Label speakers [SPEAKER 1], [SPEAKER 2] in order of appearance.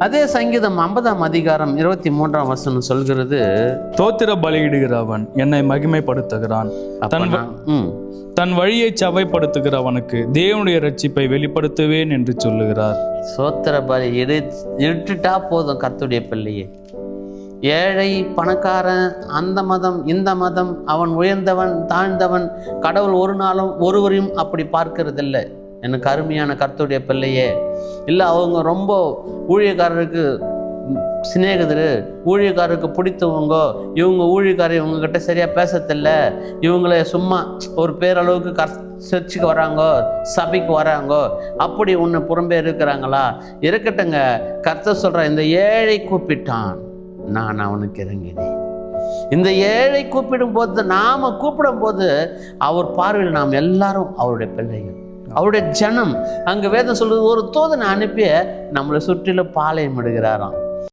[SPEAKER 1] அதே சங்கீதம் 50ஆம் அதிகாரம் 23ஆம் வசனம் சொல்கிறது,
[SPEAKER 2] தோத்திர பலியிடுகிறவன் என்னை மகிமைப்படுத்துகிறான், தன் வழியை சபைப்படுத்துகிறவனுக்கு தேவனுடைய ரட்சிப்பை வெளிப்படுத்துவேன் என்று சொல்லுகிறார்.
[SPEAKER 1] சோத்திர பலி இட்டுட்டா போதும் கர்த்தருடைய பிள்ளையே. ஏழை பணக்காரன், அந்த மதம் இந்த மதம், அவன் உயர்ந்தவன் தாழ்ந்தவன், கடவுள் ஒரு நாளும் ஒருவரையும் அப்படி பார்க்கறதில்லை. எனக்கு அருமையான கர்த்தருடைய பிள்ளையே. இல்லை அவங்க ரொம்ப ஊழியக்காரருக்கு சிநேகிதரு, ஊழியக்காரருக்கு பிடித்தவங்க, இவங்க ஊழியக்காரர் இவங்ககிட்ட சரியாக பேசத்தில்ல, இவங்கள சும்மா ஒரு பேரளவுக்கு சர்ச்சுக்கு வராங்க, சபைக்கு வராங்க, அப்படி ஒன்று புறம்பே இருக்கிறாங்களா? இருக்கட்டுங்க. கர்த்தர் சொல்கிற, இந்த ஏழை கூப்பிட்டான், நான் அவனுக்கு இறங்கினேன். இந்த ஏழை கூப்பிடும் போது, நாம கூப்பிடும் போது அவர் பார்வையில் நாம் எல்லாரும் அவருடைய பிள்ளைகள், அவருடைய ஜனம். அங்கே வேதம் சொல்றது, ஒரு தூதனை அனுப்பிய நம்மளை சுற்றிலும் பாளையம் இடுகிறாராம்.